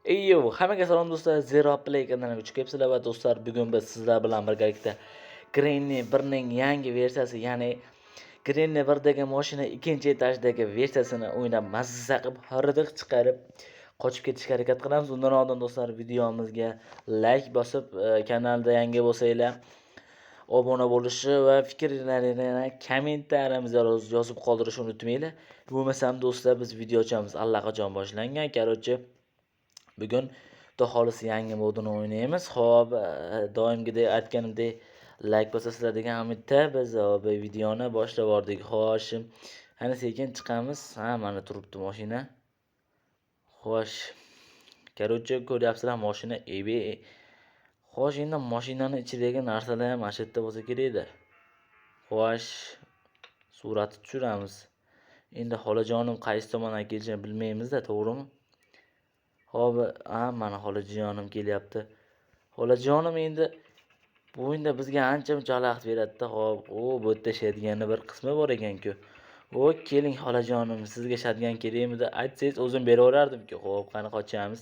Eyyo, hammaga salom do'stlar. Zero Play kanaliga xush kelibsizlar va do'stlar, bugun biz sizlar bilan birgalikda Granny 1 ning yangi versiyasi, ya'ni Granny 1 dagi mashina ikkinchi etajdagi versiyasini o'ynab mazza qilib, hordiq chiqarib, qochib ketishga harakat qilamiz. Undan oldin do'stlar, videomizga like bosib, kanalda yangi bo'lsanglar obuna bo'lishni va fikrlaringizni kommentariymizga yozib qoldirishni unutmanglar. Bo'lmasam do'stlar, biz video ochamiz. Allaqachon boshlangan. Короче, bugun Xudo xohlasa yangi modini o'ynaymiz. Xo'p, doimgidek aytganimdek like bosasizlar degan umidda biz videoni boshlab yubordik. Xo'sh, ana sekin chiqamiz. Ha, mana turibdi mashina. Xo'sh, короче, ko'ryapsizlar mashina ebe. Xo'sh, endi mashinaning ichidagi narsalar ham mana shu yerda bo'lsa kerak-da. Xo'sh, suratni tushiramiz. Endi xolajonim qaysi tomondan kelishini bilmaymiz-da, to'g'rimi? Xo'p, mana xolajonim kelyapti. Xolajonim endi bu o'yinda bizga ancha-muncha xalaqit beradi-da. Xo'p, bu yerda ishlaydigan bir qismi bor ekan-ku. Keling xolajonim, sizga shadgan kerakmidi? Aytsangiz o'zim beraverardim-ku. Xo'p, qani qochamiz.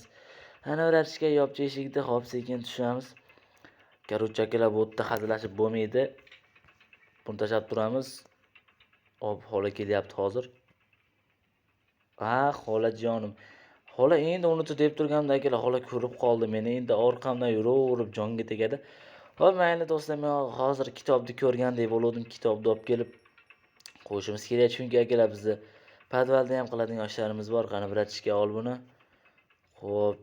Ana vrachga yopcha eshikda, xo'p, sekin tushamiz. Короче, akalar, bu yerda hazillashib bo'lmaydi. Buni tashlab turamiz. Xo'p, xola kelyapti hozir. Xolajonim. Xola endi unutib deb turganimda akalar, xola ko'rib qoldi meni. Endi orqamdan yuraverib jonga tegadi. Xo'p, mayli do'stlar, men hozir kitobni ko'rgandek bo'ldim. Kitobni olib kelib qo'yishimiz kerak, chunki akalar bizni podvalda ham qiladigan ishlarimiz bor. Qani vrachga ol buni. Xo'p.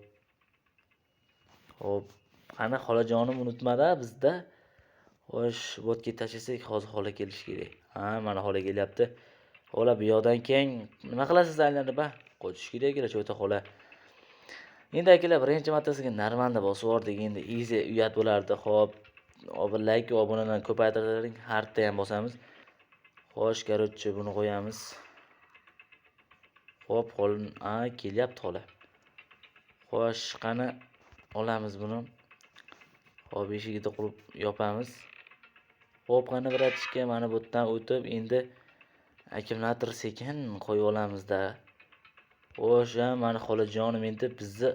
Qani xolajonim unutmada bizda. Xo'sh, bu yerga tashlasak hozir xola kelish kerak. Mana xola kelyapti. Xola, bu yoqdan keyin nima qilasiz aylanib, qo'chish kerak kerak cho'ta xola. Endi akalar, birinchi martasiga normalda bosib yubordik. Endi easy uyat bo'lardi. Xo'p, like va obunalarni ko'paytirib, harfda ham bosamiz. Xo'sh, короче, buni qo'yamiz. Xo'p, kelyapti xola. Xo'sh, qani olamiz buni. Xo'p, eshigini qurib yopamiz. Xo'p, qani vrachga mana bu yerdan o'tib, endi akkumulyator sekin qo'yib olamiz-da. Xo'sh, mana xolajonim endi bizni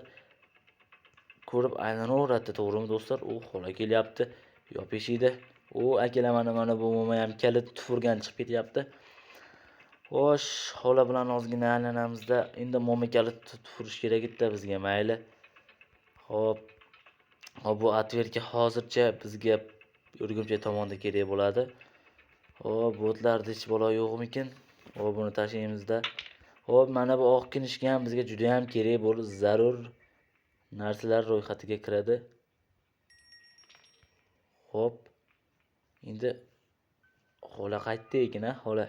ko'rib aylanaveradi, to'g'rimi do'stlar? Xola kelyapti. Yop eshikni. Akalar, mana bu mo'may ham kalit tufurgan chiqib ketyapti. Xo'sh, xola bilan ozgina aylanamizda. Endi mo'may kalit tufurish kerak edi bizga, mayli. Xo'p. Bu atverka hozircha bizga Urgumchi tomonda kerak bo'ladi. Xo'p, botlarda hech bola yo'qmikin? Xo'p, buni tashlaymiz-da. Xo'p, mana bu oq kinishga ham bizga juda ham kerak bo'lib, zarur narsalar ro'yxatiga kiradi. Xo'p. Endi xola qaytdi ekan, xola.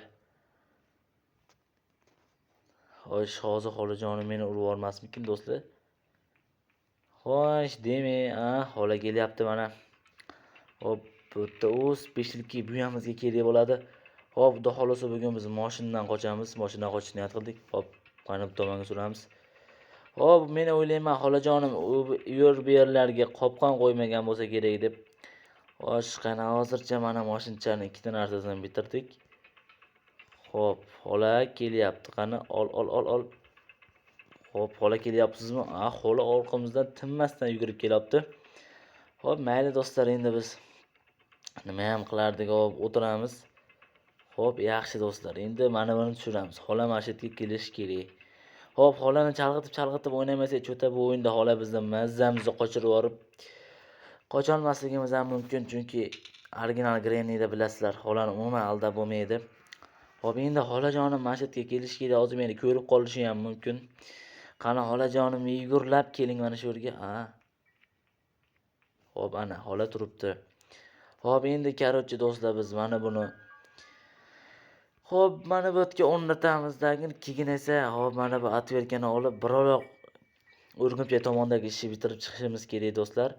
Xo'sh, hozir xolajonim meni urib yormasmikin do'stlar? Xo'sh, demak, xola kelyapti mana. Xo'p, bu yerda specialki bu hamimizga kerak bo'ladi. Xo'p, xudo xolasa bugun biz mashinadan qochamiz. Mashinadan qochishni niyat qildik. Xo'p, qani bu tomonga suramiz. Xo'p, men o'ylayman xolajonim bu yerlarga qopqon qo'ymagan bo'lsa kerak deb. Xo'sh, qani hozircha mana mashinchaning ikkita narsasini bitirdik. Xo'p, xola kelyapti. Qani ol. Xo'p, xola kelyapsizmi? Xola orqamizdan tinmasdan yugurib kelyapti. Xo'p, mayli do'stlar, endi biz nima ham qilardik, o'tiramiz. Xo'p, yaxshi do'stlar. Endi mana buni tushiramiz. Xola mana shu yerga kelish kerak. Xo'p, xolani chalg'itib o'ynamasak, cho'ta bu o'yinda xola bizni mazzamizni qochirib yorib qocholmasligimiz ham mumkin, chunki original Granny'da bilasizlar, xolani umuman aldab bo'lmaydi. Xo'p, endi xolajonim mana shu yerga kelish kerak. Hozir meni ko'rib qolishi ham mumkin. Qani xolajonim, yugurlab keling mana shu yerga. Xo'p, ana xola turibdi. Xo'p, endi короче do'stlar, biz mana buni xo'p, mana bu yerga o'rnatamizdagi, keyin esa xo'p, mana bu atverkani olib biroroq Urgumchi tomondagi ishni bitirib chiqishimiz kerak do'stlar.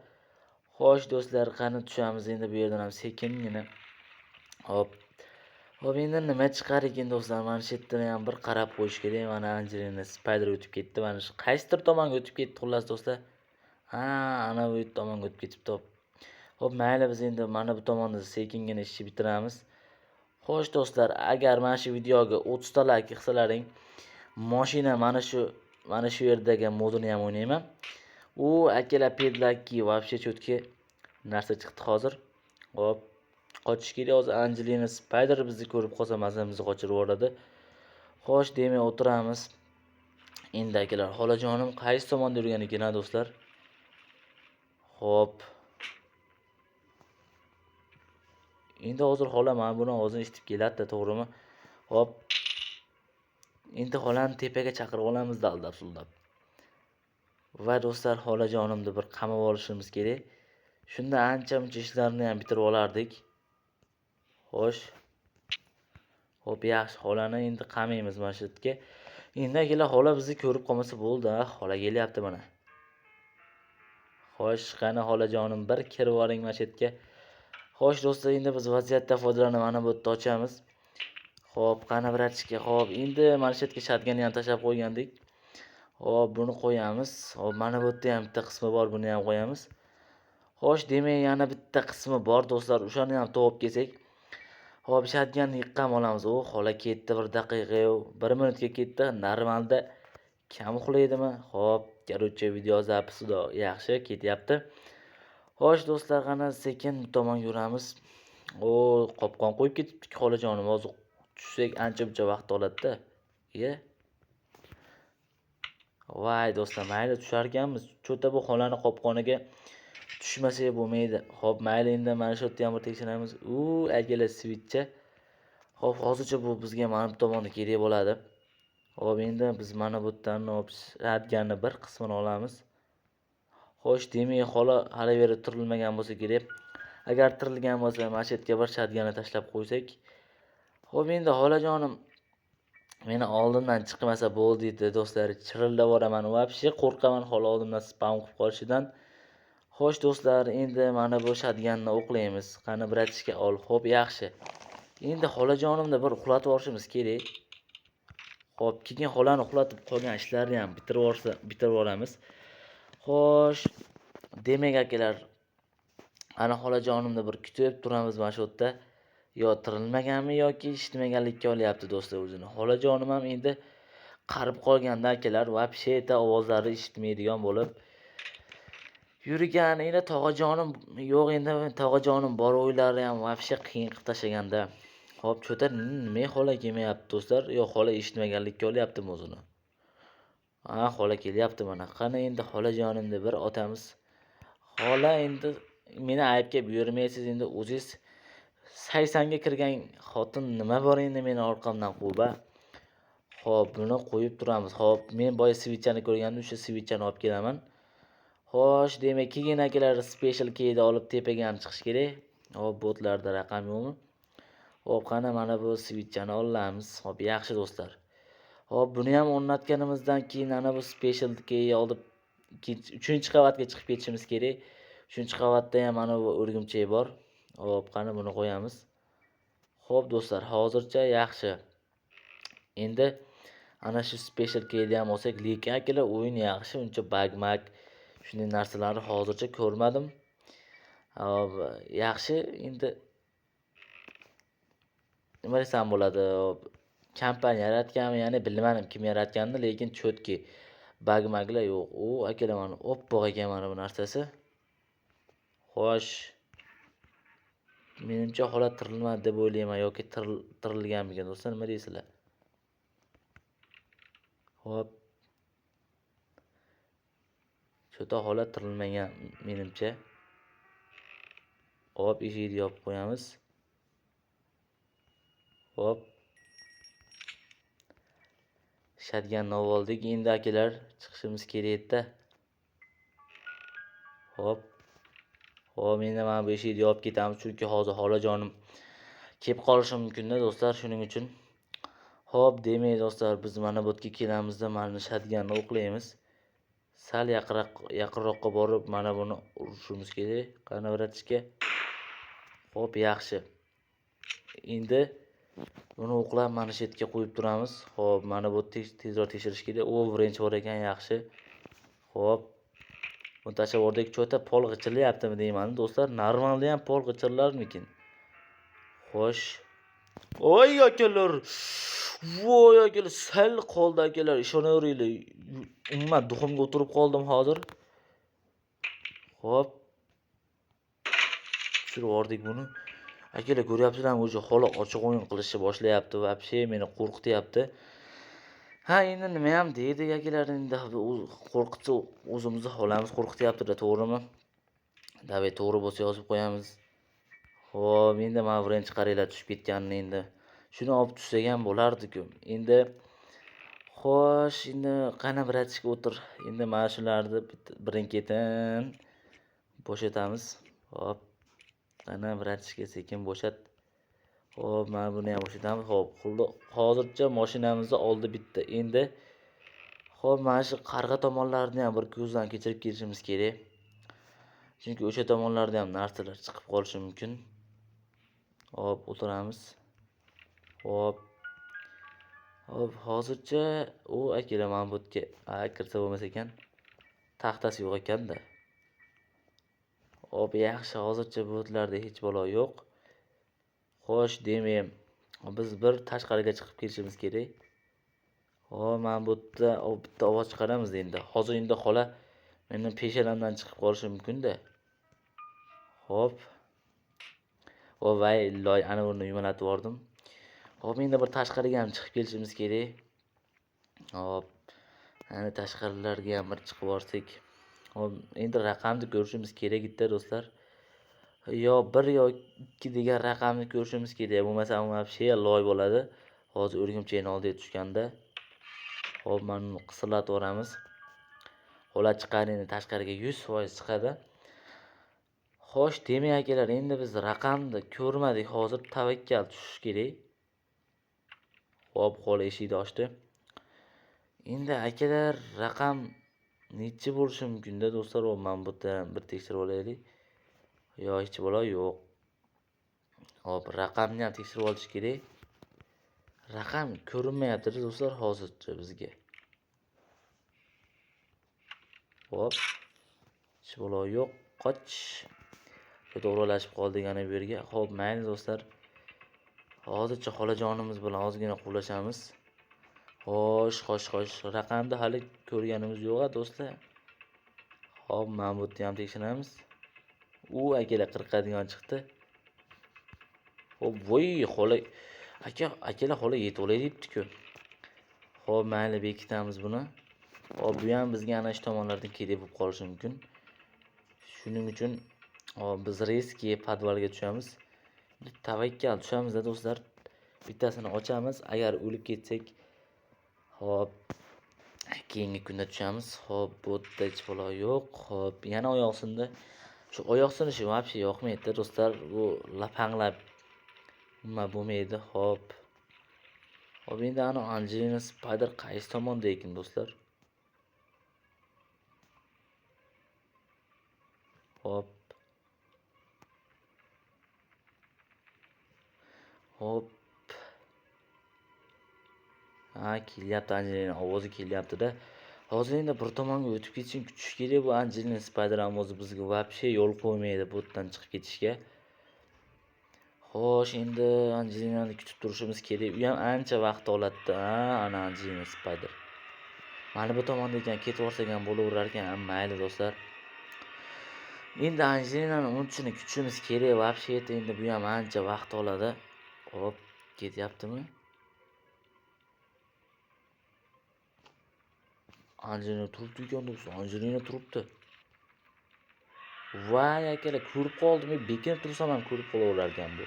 Xo'sh do'stlar, qani tushamiz endi bu yerdan ham sekingina. Xo'p, endi nima chiqar ekan do'stlar? Mana shu yerdan ham bir qarab qo'yish kerak. Mana Angelina Spider o'tib ketdi. Mana shu qaysidir tomonga o'tib ketdi xullas do'stlar. Ana bu tomonga o'tib ketibdi. Xo'p, mayli, biz endi mana bu tomonda sekingina ishni bitiramiz. Xo'sh do'stlar, agar mana shu videoga 30 ta like qilsalaring, mashina mana shu yerdagi modini ham o'ynayman. U akalar pedlaki вообще четкий narsa chiqdi hozir. Hop, qochish kerak hozir. Angelina Spider bizni ko'rib qolsa mazamizni qochirib yuboradi. Xo'sh, demay o'tiramiz. Endi akalar, xolajonim qaysi tomonda yurgan ekan, do'stlar? Hop. Endi hozir xola mana buni ovozini eshitib keladi, to'g'rimi? Hop. Endi xolani tepaga chaqirib olamiz daldab-suldab. Va do'stlar, xolajonimni bir qamab olishimiz kerak. Shunda ancha-muncha ishlarni ham bitirib olardik. Xo'sh. Hop, yaxshi, xolani endi qamaymiz mana shu yerga. Endi akalar, xola bizni ko'rib qolmasa bo'ldi, xola kelyapti mana. Xo'sh, qani xolajonim, bir kirib oling mana shu yerga. Xo'sh do'stlar, endi biz vaziyatdan foydalanib mana bu yerda ochamiz. Xo'p, qani bratishka, xo'p, endi mana shu yerga shotganni ham tashlab qo'ygandik. Xo'p, buni qo'yamiz. Xo'p, mana bu yerda ham bitta qismi bor, buni ham qo'yamiz. Xo'sh, demak, yana bitta qismi bor do'stlar, o'shani ham topib kelsak. Xo'p, shotganni yiqqam olamiz. O, xola ketdi, 1 daqiqa, 1 minutga ketdi. Normalda kam uxlaydimi? Xo'p, короче, video zapisi yaxshi ketyapti. Xo'sh do'stlar, qani sekin bu tomonga yuramiz. O, qopqon qo'yib ketibdik xolajonim. Hozir tushsak ancha-muncha vaqt oladi-da. Voy do'stlar, mayli tusharkanmiz. Cho'ta bu xolani qopqoniga tushmasak bo'lmaydi. Xo'p, mayli, endi mana shu yerda ham bir tekshiramiz. Akalar switchcha. Xo'p, hozircha bu bizga mana bu tomonda kerak bo'ladi. Xo'p, endi biz mana bu yerdan shotganni bir qismini olamiz. Xo'sh, demak, xola hali beri tirilmagan bo'lsa kerak. Agar tirilgan bo'lsa, mana shu yerga bir shotganni tashlab qo'ysak. Xo'p, endi xolajonim meni oldimdan chiqmasa bo'ldi dedi do'stlar. Chirillab boraman, вообще qo'rqaman xola oldimdan spam qilib qolishidan. Xo'sh do'stlar, endi mana bu shotganni o'qlaymiz. Qani bratishka ol. Xo'p, yaxshi. Endi xolajonimni bir uxlatib yuborishimiz kerak. Xo'p, keyin xolani uxlatib qolgan ishlarni ham bitirib olamiz. Xo'sh, demak akalar, ana xolajonimni bir kutib turamiz mana shu yerda. Yo tirilmaganmi yoki eshitmaganlikka olyapti do'stlar o'zini. Xolajonim ham endi qarib qolganda akalar, вообще ovozlari eshitmaydigan bo'lib yurgan. Endi tog'ajonim yo'q, endi tog'ajonim bor o'ylari ham вообще qiyin qilib tashlaganda. Hop, cho'ta nima xola kelmayapti do'stlar? Yo xola eshitmaganlikka olyaptimi o'zini? Xola kelyapti mana. Qani endi xolajonimni bir otamiz. Xola endi meni aybga buyurmaysiz, endi o'zingiz 80 ga kirgan xotin nima bor endi meni orqamdan quvba. Xo'p, buni qo'yib turamiz. Xo'p, men boya switchani ko'rgandim, o'sha switchani olib kelaman. Xo'sh, demak, keyin akalar special keyni olib tepaga ham chiqish kerak. Hop, botlarda raqam yo'qmi? Hop, qani mana bu switchani olamiz. Hop, yaxshi do'stlar. Hop, buni ham o'rnatganimizdan keyin ana bu special keyni olib 3-qavatga chiqib ketishimiz kerak. 3-qavatda ham mana bu o'rgimchak bor. Hop, qani buni qo'yamiz. Xo'p do'stlar, hozircha yaxshi. Endi ana shu special keyni ham olsak, lekin akalar o'yin yaxshi, uncha bug-mag shunday narsalarni hozircha ko'rmadim. Hop, yaxshi. Endi nima desam bo'ladi? Kompaniya yaratganmi, ya'ni bilmadim kim yaratganini, lekin cho'tki bug-maglar yo'q. Akalar mana oppoq ekan mana bu narsasi. Xo'sh. Menimcha holat tirilmadi deb o'ylayman yoki tirilganmikan do'stlar, nima deysizlar? Hop. Cho'ta holat tirilmagan menimcha. Hop, eshikni yopib qo'yamiz. Hop. Shotganni oldik. Endi akalar chiqishimiz kerak edi-da. Hop. Hop, endi mana bu eshikni yopib ketamiz, chunki hozir xolajonim kelib qolishi mumkin-da do'stlar, shuning uchun. Hop, demak do'stlar, biz mana bu yerga kelamizda mana shotganni o'qlaymiz. Sal yaqinroqqa borib mana buni urishimiz kerak. Qani bratishka. Hop, yaxshi. Endi buni o'qlab mana shu yerga qo'yib turamiz. Hop, mana bu tezroq tekshirish kerak. Birinchi bor ekan, yaxshi. Hop. Buni tashlab yubordik. Cho'ta pol g'ichirlayaptimi deyman do'stlar. Normalda ham pol g'ichirlarmikin? Xo'sh. Voy akalar. Voy akalar, sal qoldi akalar. Ishonaveringlar. Umuman duxumga o'tirib qoldim hozir. Hop, tushirib yubordik buni. Akalar ko'ryapsizlarmi, o'zi xola ochiq o'yin qilishni boshlayapti va вообще meni qo'rqityapti. Ha, endi nima ham deydi akalar, endi qo'rqitsa o'zimizni xolamiz qo'rqityapti-da, to'g'rimi? Davay to'g'ri bo'lsa yozib qo'yamiz. Xo'p, endi mana birinchi qaranglar tushib ketganini endi. Shuni olib tushsak ham bo'lardi-ku. Endi xo'sh, endi qani bratishka o'tir. Endi mana shularni birin-ketin bo'shatamiz. Hop. Qani bratishka sekin bo'shat. Hop, mana buni ham bo'shatamiz. Hop, hozircha mashinamizni oldi bitta. Endi hop, mana shu qarg'a tomonlarini ham bir ko'zdan kechirib kelishimiz kerak. Chunki o'sha tomonlarda ham narsalar chiqib qolishi mumkin. Hop, o'tiramiz. Hop. Hop, hozircha u akalar mana bu yerga kirsa bo'lmas ekan. Taxtasi yo'q ekan-da. Hop, yaxshi, hozircha bu yerlarda hech balo yo'q. Xo'sh, demayman. Biz bir tashqariga chiqib kelishimiz kerak. Hop, mana bu yerda bitta ovoz chiqaramiz endi. Hozir endi xola meni peshonamdan chiqib qolishi mumkin-da. Hop. O vay, loy ana buni yumalatib yubordim. Hop, endi bir tashqariga ham chiqib kelishimiz kerak. Hop. Ana tashqarilarga ham bir chiqib borsak. Hop, endi raqamni ko'rishimiz kerak edi do'stlar. Yo 1 yo 2 degan raqamni ko'rishimiz kerak. Bo'lmasa вообще loy bo'ladi. Hozir o'rgimchakning oldiga tushganda. Hop, mana buni qisillatib yuboramiz. Xola chiqarini tashqariga 100% chiqadi. Xo'sh, demak akalar, endi biz raqamni ko'rmadik. Hozir tavakkal tushish kerak. Hop, xola eshikni ochdi. Endi akalar, raqam necha bo'lishi mumkin-da do'stlar? Mana bu yerdan bir tekshirib olaylik. Yo, hech balo yo'q. Hop, raqamni ham tekshirib olish kerak. Raqam ko'rinmayapti do'stlar hozircha bizga. Hop. Hech balo yo'q. Qoch. To'g'rilashib qoldik ana bu yerga. Hop, mayli do'stlar. Hozircha xolajonimiz bilan ozgina quvlashamiz. Xo'sh. Raqamni hali ko'rganimiz yo'q-a do'stlar. Hop, mana bu yerni ham tekshiramiz. U akalar 40 degan chiqdi. Hop, voy, xola akalar xola yetib olay debdi-ku. Hop, mayli bekitamiz buni. Hop, bu ham bizga ana shu tomonlardan kerak bo'lib qolishi mumkin. Shuning uchun hop, biz riski podvalga tushamiz. Tavakkal tushamiz-da do'stlar. Bittasini ochamiz. Agar o'lib ketsak, hop, keyingi kunda tushamiz. Hop, bu yerda hech balo yo'q. Hop, yana oyoq sindi. Shu oyoq sinishi вообще yoqmaydi do'stlar. Bu lapanglab nima bo'lmaydi. Hop. Hop, endi ana Angelina Spider qaysi tomonda ekan do'stlar? Hop. Hop. Ha, kelyapti, Angelina ovozi kelyapti-da. Hozir endi bir tomonga o'tib ketishim kutish kerak. Bu Angelina Spider ham o'zi bizga вообще yo'l qo'ymaydi bu yerdan chiqib ketishga. Xo'sh, endi Angelinani kutib turishimiz kerak. U ham ancha vaqt oladi-da. Ana Angelina Spider. Mana bu tomonda ekan, ketib borsak ham bo'laverar ekan. Mayli do'stlar. Endi Angelinani unutishini kutishimiz kerak. Вообще endi bu ham ancha vaqt oladi. Hop, ketyaptimi? Angelina turibdi ekan do'stlar. Angelina turibdi. Voy akalar, ko'rib qoldim. Bekinib tursam ham ko'rib qolaverar ekan bu.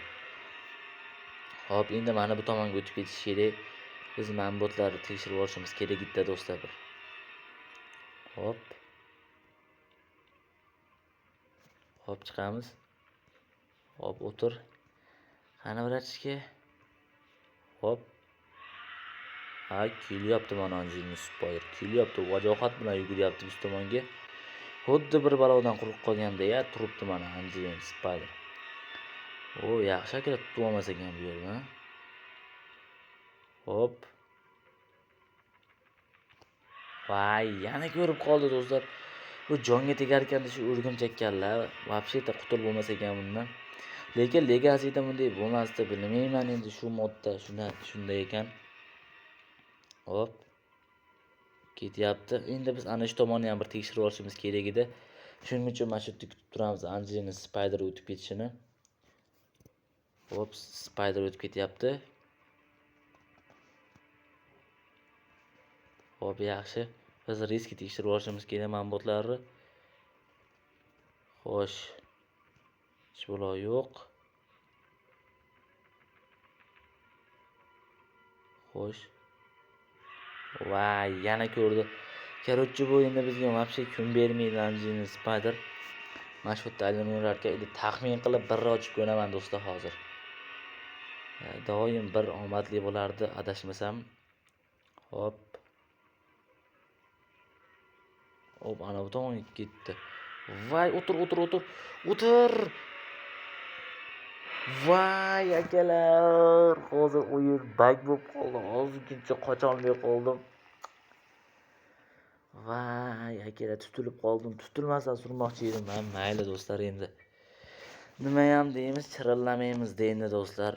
Hop, endi mana bu tomonga o'tib ketish kerak. Biz manbotlarni tekshirib olishimiz kerak edi do'stlar. Hop. Hop, chiqamiz. Hop, o'tir. Qani vrachga. Hop. Ha, kelyapti mana Angelina Spider. Kelyapti, vajohat bilan yuguryapti biz tomonga. Xuddi bir balodan quruq qolganda turibdi mana Angelina Spider. O, yaxshi akalar tutib olmas ekan bu yerda. Hop. Vay, yana ko'rib qoldi do'stlar. Bu jonga tegar ekan shu o'rgimchakkanlar. Вообще qutulib bo'lmas ekan bundan. Lekin Legacy'da bunday bo'lmasdi, bilmayman endi shu modda shunday ekan. Hop. Ketyapti. Endi biz ana shu tomonni ham bir tekshirib olishimiz kerak edi. Shuning uchun mana shu yerda kutib turamiz Angelina Spider o'tib ketishini. Hop, Spider o'tib ketyapti. Hop, yaxshi. Biz risk tekshirib olishimiz kerak ma'lumotlarni. Xo'sh. Hech balo yo'q. Xo'sh. Vay, yana ko'rdi. Короче, bu endi bizga вообще kun bermaydi Angelina Spider. Mana shu yerda aylanayverarkan, endi taxmin qilib bir ochib ko'raman do'stlar hozir. Doim bir omadli bo'lardi, adashmasam. Hop. Hop, ana bu tomonga ketdi. Vay, o'tir. O'tir. Vay, akalar. Hozir o'yin bug bo'lib qoldi. Hozirgacha qocholmay qoldim. Vay, akalar tutilib qoldim. Tutilmasdan surmoqchi edim. Mayli do'stlar endi. Nima ham deymiz, chirillamaymiz deydi do'stlar.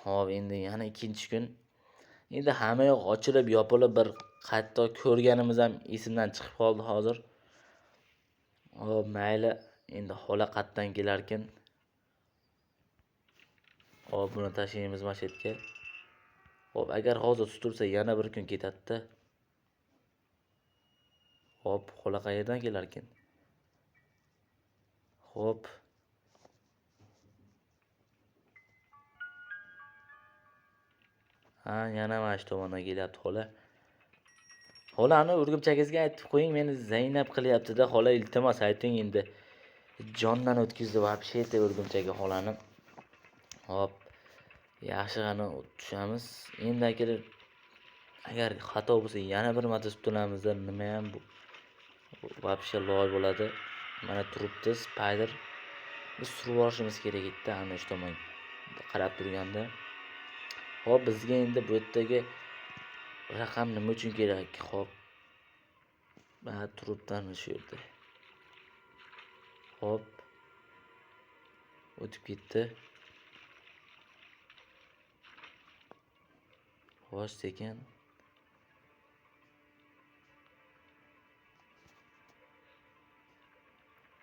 Hop, endi yana ikkinchi kun. Endi hamma yoq ochilib, yopilib bir qayta ko'rganimiz ham esimdan chiqib qoldi hozir. Hop, mayli. Endi xola qatdan kelar ekan. Hop, buni tashlaymiz mashetga. Hop, agar hozir tutilsa yana bir kun ketadi-da. Hop, xola qayerdan kelar ekan? Hop. Ha, yana mana shu tomondan kelyapti xola. Xolani o'rgimchagizga aytib qo'ying, meni Zaynab qilyapti-da. Xola, iltimos ayting endi. Jondan o'tkazdi вообще o'rgimchaga xolani. Hop. Yaxshi g'ana tushamiz. Endi agar xato bo'lsa yana bir marta tutilamiz-da, nima ham bu вообще loy bo'ladi. Mana turibdi Spider. Biz surib olishimiz kerak edi, ana shu tomon qarab turganda. Hop, bizga endi bu yerdagi raqam nima uchun kerak? Hop. Mana turibdan shu yerda. Hop. O'tib ketdi. Xo'sh, sekin.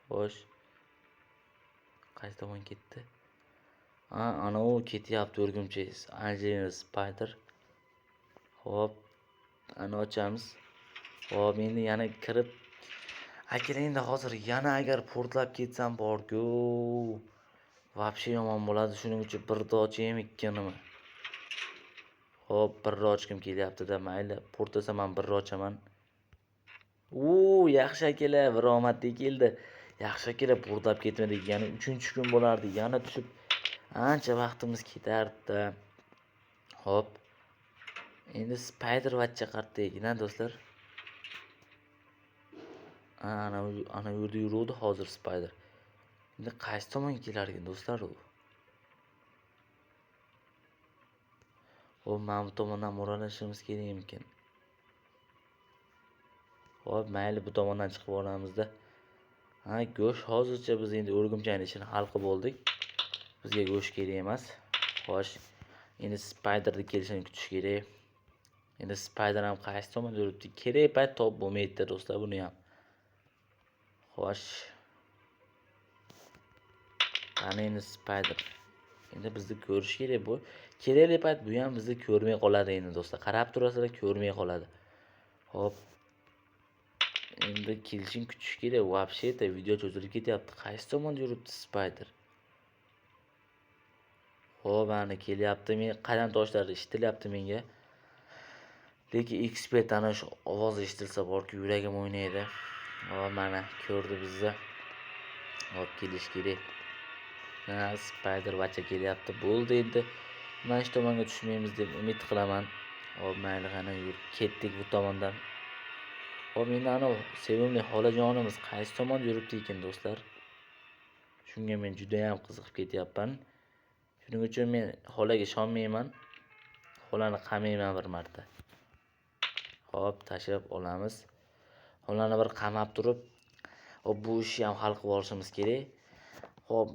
Xo'sh. Qaysi tomon ketdi? Ana u ketyapti o'rgimchak. Angelina Spider. Hop. Ana ochamiz. Hop, endi yana kirib. Akalar, endi hozir yana agar portlab ketsam bor-ku. Вообще yomon bo'ladi. Shuning uchun bir dochim ikkinimi. Hop, bir ochkim kelyapti-da, mayli. Portlasa men bir ochaman. Yaxshi akalar, bir omadli keldi. Yaxshi akalar, portlab ketmadik. Yana 3-kun bo'lardi. Yana tushib ancha vaqtimiz ketardi. Hop. Endi Spider vachcha qartdaydi-da do'stlar. Ana yerda yuruvdi hozir Spider. Endi qaysi tomonga kelar ekan do'stlar u? Hop, mana bu tomondan mo'ralashimiz kerak ekan. Hop, mayli bu tomondan chiqib olamiz-da. Go'sht hozircha biz endi o'rgimchakning ishini hal qilib oldik. Bizga go'sht kerak emas. Xo'sh, endi Spiderni kelishini kutish kerak. Endi Spider ham qaysi tomonda yuribdi? Kerak payt top bo'lmaydi do'stlar buni ham. Xo'sh. Qani endi Spider. Endi bizni ko'rish kerak bu. Kerakli payt bu ham bizni ko'rmay qoladi endi do'stlar. Qarab turasizlar, ko'rmay qoladi. Hop. Endi kelishini kutish kerak. Вообще-то video cho'zilib ketyapti. Qaysi tomonda yuribdi Spider? Hop, ana kelyapti. Men qadam toshlari eshitilyapti menga. Lekin ekspert ana shu ovoz eshitilsa borki, yuragim o'ynaydi. Hop, mana ko'rdi bizni. Hop, kelish kerak. Spider vacha kelyapti. Bo'ldi endi. Mana shu tomonga tushmaymiz deb umid qilaman. Hop, mayli qani yur. Ketdik bu tomondan. Hop, endi ana sevimli xolajonimiz qaysi tomonda yuribdi ekan do'stlar? Shunga men juda ham qiziqib ketyapman. Shuning uchun men xolaga ishonmayman. Xolani qamayman bir marta. Hop, tashlab olamiz. Xolani bir qamab turib, hop bu ishni ham hal qilib olishimiz kerak. Hop,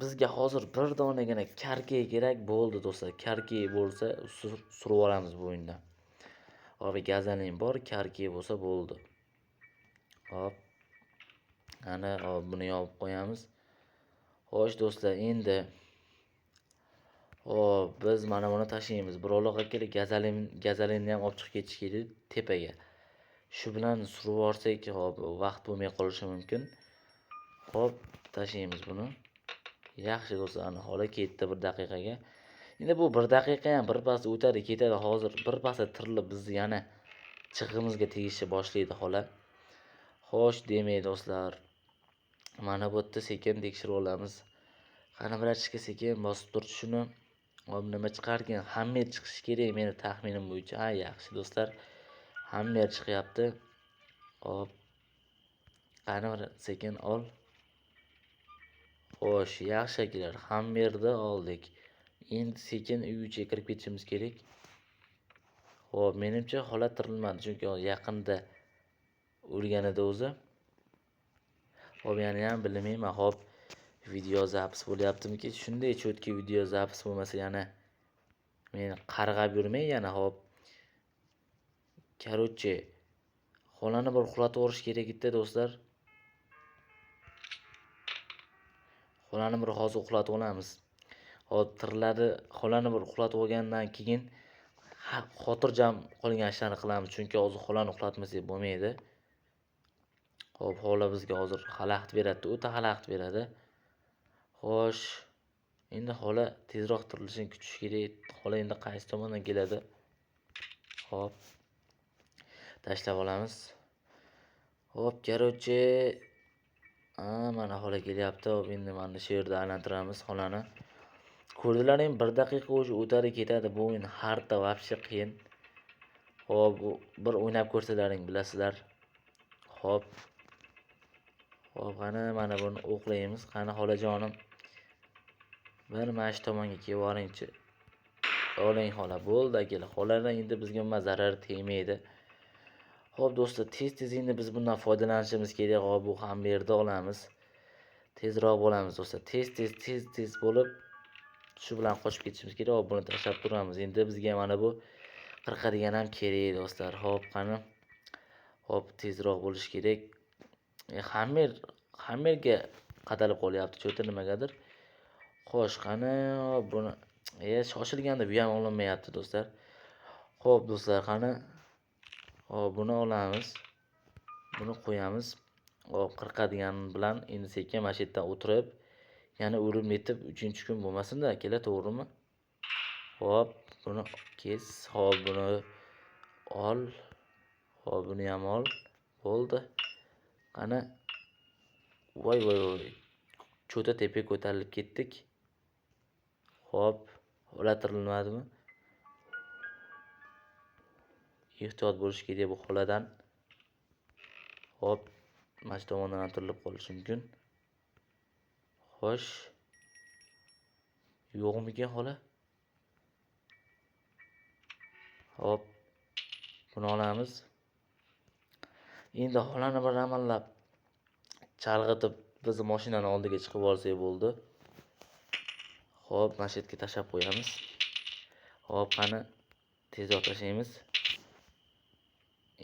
bizga hozir bir donagina karkey kerak bo'ldi do'stlar. Karkey bo'lsa surib olamiz bu o'yindan. Hop, gazaling bor, karkey bo'lsa bo'ldi. Hop. Ana hop buni yopib qo'yamiz. Xo'sh do'stlar, endi hop biz mana buni tashlaymiz. Birovlarga kerak gazalinni ham olib chiqib ketish kerak tepaga. Shu bilan surib yuborsak, hop vaqt bo'lmay qolishi mumkin. Hop tashlaymiz buni. Yaxshi do'stlar, ana hola ketdi 1 daqiqaga. Endi bu 1 daqiqa ham birpas o'tadi, ketadi. Hozir birpasda tirilib bizni yana chig'imizga tegishni boshlaydi hola. Xo'sh, demak do'stlar, mana bu yerda sekin tekshirib olamiz. Qani vrachga sekin bosib turib shuni. Hop nima chiqargan? Hammer chiqishi kerak meni taxminim bo'yicha. Ha, yaxshi do'stlar. Hammer chiqyapti. Hop. Qani sekin ol. Xo'sh, yaxshi akalar, hammerni oldik. Endi sekin uyga kirib ketishimiz kerak. Hop, menimcha holat tirilmadi, chunki yaqinda o'lganida o'zi. Hop, yana ham bilmayman, hop video zapis bo'lyaptimi-ki? Shunday cho'tki video zapis bo'lmasa yana meni qarg'ab yurmay yana hop. Короче, xolani bir uxlatib yuborish kerak edi do'stlar. Xolani bir hozir uxlatib olamiz. Hop tiriladi. Xolani bir uxlatib olgandan keyin xotirjam qolgan ishlarni qilamiz, chunki hozir xolani uxlatmasak bo'lmaydi. Hop, xola bizga hozir xalaqit beradi, o'ta xalaqit beradi. Xo'sh, endi xola tezroq tirilishini kutish kerak. Xola endi qaysi tomondan keladi? Hop. Tashlab olamiz. Hop, короче, mana xola kelyapti. Hop, endi mana shu yerda aylantiramiz xolani. Ko'rdilaring, 1 daqiqa o'tadi ketadi. Bu o'yin harta вообще qiyin. Hop, bir o'ynab ko'rsalaring bilasizlar. Hop. Hop, mana buni o'qlaymiz. Qani xolajonim. Bir mana shu tomonga kelib boringchi. Oling xola, bo'ldi akalar. Xolalar endi bizga nima zarar tegmaydi. Hop do'stlar, tez endi biz bundan foydalanishimiz kerak. Hop, bu hammerni olamiz. Tezroq bo'lamiz do'stlar. Tez bo'lib shu bilan qochib ketishimiz kerak. Hop, buni tashlab turamiz. Endi bizga mana bu qirqadigan ham kerak do'stlar. Hop, qani. Hop, tezroq bo'lish kerak. Hammerga qadalib qolyapti, cho'ta nimagadir. Xo'sh, qani buni shoshilganda bu ham olinmayapti do'stlar. Xo'p do'stlar, qani hop buni olamiz. Buni qo'yamiz. Hop, qirqadigan bilan endi sekin mana shu yerdan o'tirib, yana o'rib netib 3-kun bo'lmasin-da, akalar, to'g'rimi? Hop, buni kes. Hop, buni ol. Hop, buni ham ol. Bo'ldi. Qani. Voy. Cho'ta tepaga ko'tarilib ketdik. Hop, olatirilmadimi? Ehtiyot bo'lish kerak bu xoladan. Hop, mana shu tomondan ham tirilib qolishi mumkin. Xo'sh. Yo'qmikan xola? Hop. Buni olamiz. Endi xolani bir amallab chalg'itib biz mashinani oldiga chiqib olsak bo'ldi. Hop, mana shu yerga tashab qo'yamiz. Hop, qani tezroq tashlaymiz.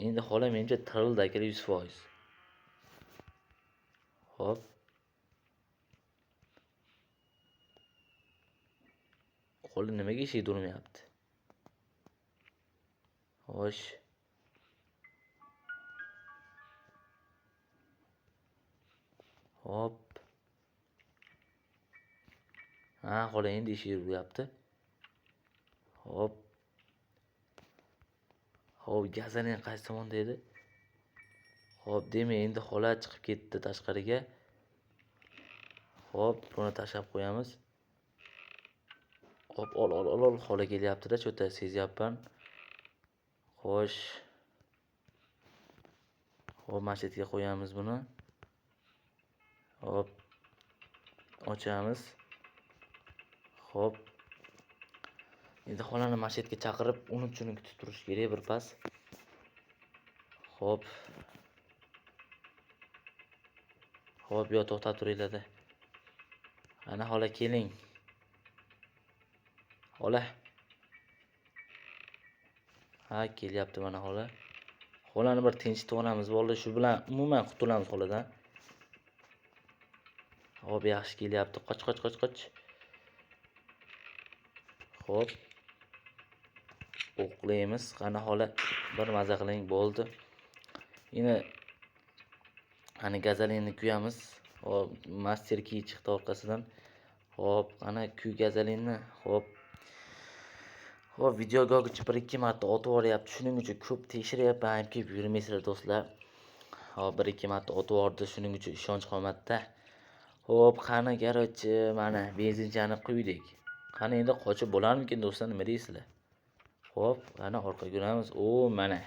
Endi xola menimcha tirildi aka 100%. Hop. Xola nimaga eshik durmayapti? Xo'sh. Hop. Ha, xola endi eshik yuryapti. Hop. Hop, gazaning qaysi tomonda edi? Hop, demak endi xola chiqib ketdi tashqariga. Hop, buni tashlab qo'yamiz. Hop, ol. Xola kelyapti-da, cho'ta sezyapman. Xo'sh. Hop, mana shu yerga qo'yamiz buni. Hop. Ochamiz. Hop. Endi xolani mana shu yerga chaqirib, uni kutib turish kerak birpas. Hop. Hop, yo to'xtab turinglar-da. Ana xola keling. Xola. Ha, kelyapti mana xola. Xolani bir tinchitib olamiz. Bo'ldi, shu bilan umuman qutulamiz xoladan. Hop, yaxshi kelyapti. Qoch. Hop. O'qlaymiz. Qani hola bir maza qiling bo'ldi. Yana qani gazalinni kuyamiz. Hop, master key chiqdi orqasidan. Hop, qani kuy gazalinni. Hop, videoga 1-2 marta otib yuboryapti. Shuning uchun ko'p tekshiryapman, ko'p yurmaysizlar do'stlar. Hop, 1-2 marta otib yubordi, shuning uchun ishonch qolmadi-da. Hop, qani garochi, mana benzinchani quydik. Qani endi qochib bo'larmikin do'stlar, nima deysizlar? Hop, qani orqaga yuramiz. Mana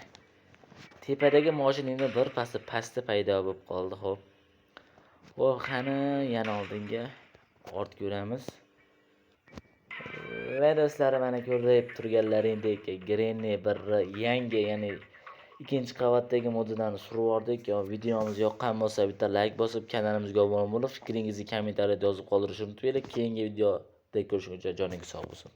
tepadagi mashinani bir pastda paydo bo'lib qoldi. Hop, qani yana oldinga ortga yuramiz. Va do'stlar, mana ko'rib turganlaringdek Granny bir yangi, ya'ni ikkinchi qavatdagi modidan surib oldik. Videomiz yoqqan bo'lsa bitta like bosib, kanalimizga obuna bo'lib, fikringizni kommentariyada yozib qoldirishni unutmanglar. Keyingi videoda ko'rishguncha joningiz sog' bo'lsin.